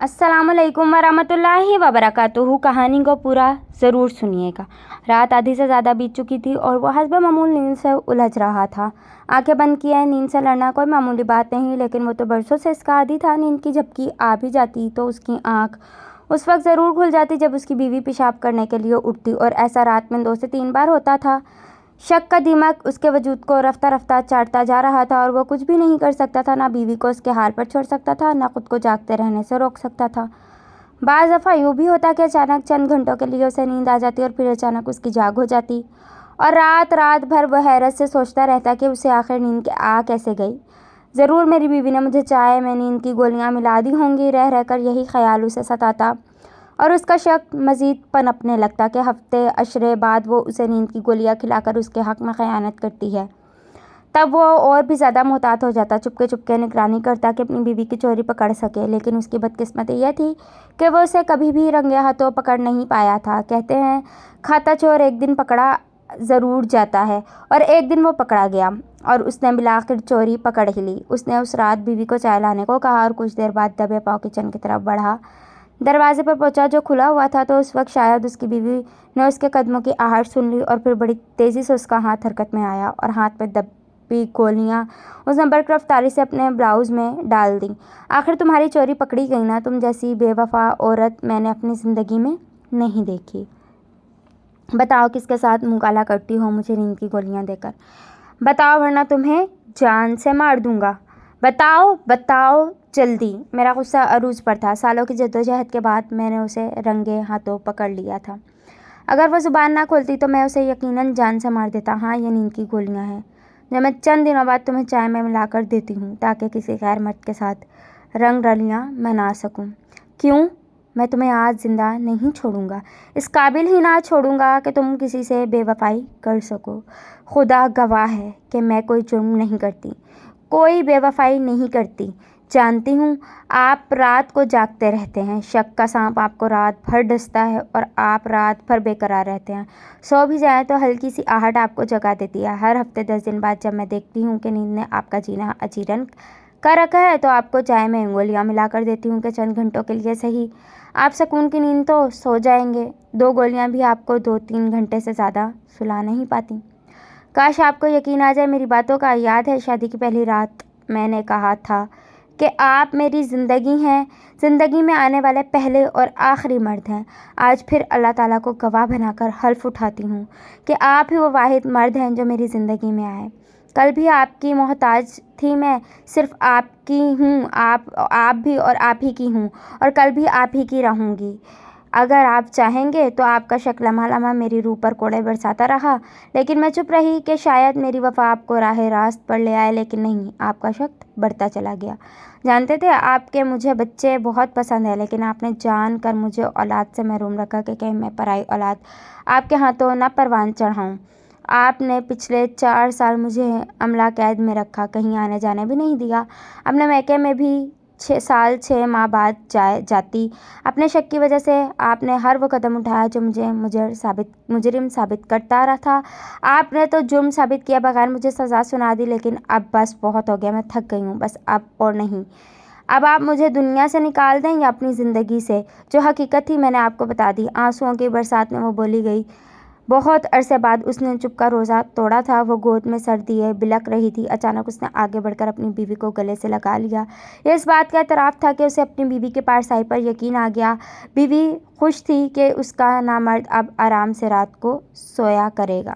अस्सलाम वालेकुम वरहमतुल्लाहि वबरकातुहू। कहानी को पूरा ज़रूर सुनिएगा। रात आधी से ज़्यादा बीत चुकी थी और वो हस्ब मामूल नींद से उलझ रहा था। आंखें बंद किए नींद से लड़ना कोई मामूली बात नहीं, लेकिन वो तो बरसों से इसका आदी था। नींद की झपकी आ भी जाती तो उसकी आंख उस वक्त ज़रूर खुल जाती जब उसकी बीवी पेशाब करने के लिए उठती, और ऐसा रात में 2 से 3 बार होता था। शक का दिमाग उसके वजूद को रफ्ता रफ्ता चाटता जा रहा था और वो कुछ भी नहीं कर सकता था। ना बीवी को उसके हाल पर छोड़ सकता था, ना खुद को जागते रहने से रोक सकता था। बाज़ दफ़ा यूँ भी होता कि अचानक चंद घंटों के लिए उसे नींद आ जाती और फिर अचानक उसकी जाग हो जाती, और रात भर वह हैरत से सोचता रहता कि उसे आखिर नींद आ कैसे गई। ज़रूर मेरी बीवी ने मुझे चाय में नींद की गोलियाँ मिला दी होंगी। रह रहकर यही ख्याल उसे सताता और उसका शक मज़ीद पनपने लगता कि हफ्ते अशरे बाद वो उसे नींद की गोलियां खिलाकर उसके हक़ में ख़यानत करती है। तब वो और भी ज़्यादा मोहतात हो जाता, चुपके चुपके निगरानी करता कि अपनी बीवी की चोरी पकड़ सके। लेकिन उसकी बदकिस्मती यह थी कि वो उसे कभी भी रंगे हाथों पकड़ नहीं पाया था। कहते हैं खाता चोर एक दिन पकड़ा ज़रूर जाता है, और एक दिन वो पकड़ा गया और उसने बिलाखिर चोरी पकड़ ही ली। उसने उस रात बीवी को चाय लाने को कहा और कुछ देर बाद दबे पाँव किचन की तरफ बढ़ा। दरवाजे पर पहुंचा जो खुला हुआ था, तो उस वक्त शायद उसकी बीवी ने उसके कदमों की आहट सुन ली और फिर बड़ी तेज़ी से उसका हाथ हरकत में आया और हाथ में दबी गोलियां उसने बर्क रफ्तारी से अपने ब्लाउज़ में डाल दी। आखिर तुम्हारी चोरी पकड़ी गई ना, तुम जैसी बेवफा औरत मैंने अपनी ज़िंदगी में नहीं देखी। बताओ किसके साथ मुकाला करती हो मुझे नींद की गोलियां देकर? बताओ वरना तुम्हें जान से मार दूंगा। बताओ बताओ जल्दी। मेरा गुस्सा अरूज पर था। सालों की जद्दोजहद के बाद मैंने उसे रंगे हाथों पकड़ लिया था। अगर वो ज़ुबान ना खोलती तो मैं उसे यकीनन जान से मार देता। हाँ, ये नींद की गोलियां हैं जो मैं चंद दिनों बाद तुम्हें चाय में मिलाकर देती हूँ, ताकि किसी गैर मर्द के साथ रंग रलियाँ मना सकूँ। क्यों? मैं तुम्हें आज ज़िंदा नहीं छोड़ूंगा। इस काबिल ही ना छोड़ूंगा कि तुम किसी से बेवफाई कर सको। खुदा गवाह है कि मैं कोई जुर्म नहीं करती, कोई बेवफाई नहीं करती। जानती हूँ आप रात को जागते रहते हैं, शक का सांप आपको रात भर डसता है और आप रात भर बेकरार रहते हैं। सो भी जाए तो हल्की सी आहट आपको जगा देती है। हर हफ्ते 10 दिन बाद जब मैं देखती हूँ कि नींद ने आपका जीना अजीरन कर रखा है, तो आपको चाय में गोलियाँ मिलाकर देती हूँ कि चंद घंटों के लिए सही आप सुकून की नींद तो सो जाएंगे। 2 गोलियाँ भी आपको 2-3 घंटे से ज़्यादा सुला नहीं पाती। काश आपको यकीन आ जाए मेरी बातों का। याद है शादी की पहली रात मैंने कहा था कि आप मेरी ज़िंदगी हैं, ज़िंदगी में आने वाले पहले और आखिरी मर्द हैं। आज फिर अल्लाह ताला को गवाह बनाकर हल्फ उठाती हूँ कि आप ही वो वाहिद मर्द हैं जो मेरी ज़िंदगी में आए। कल भी आपकी मोहताज थी मैं, सिर्फ आपकी हूँ, आप भी और आप ही की हूँ, और कल भी आप ही की रहूँगी। अगर आप चाहेंगे तो आपका शक लम्हा लम्हा मेरी रूह पर कोड़े बरसाता रहा, लेकिन मैं चुप रही कि शायद मेरी वफा आपको राह रास्त पर ले आए। लेकिन नहीं, आपका शक बढ़ता चला गया। जानते थे आपके मुझे बच्चे बहुत पसंद है, लेकिन आपने जान कर मुझे औलाद से महरूम रखा कि कहीं मैं पराई औलाद आपके हाथों न परवान चढ़ाऊँ। आपने पिछले 4 साल मुझे अमला कैद में रखा, कहीं आने जाने भी नहीं दिया। अपने मैके में भी 6 साल 6 माह बाद जाती। अपने शक की वजह से आपने हर वो कदम उठाया जो मुझे मुजरिम साबित करता रहा था। आपने तो जुर्म साबित किया बगैर मुझे सज़ा सुना दी। लेकिन अब बस बहुत हो गया, मैं थक गई हूँ। बस अब और नहीं। अब आप मुझे दुनिया से निकाल दें या अपनी ज़िंदगी से। जो हकीकत थी मैंने आपको बता दी। आंसुओं की बरसात में वो बोली गई। बहुत अरसे बाद उसने चुप का रोज़ा तोड़ा था। वो गोद में सर दिए बिलक रही थी। अचानक उसने आगे बढ़कर अपनी बीवी को गले से लगा लिया। यह इस बात का एतराफ़ था कि उसे अपनी बीवी के पारसाई पर यकीन आ गया। बीवी खुश थी कि उसका नामर्द अब आराम से रात को सोया करेगा।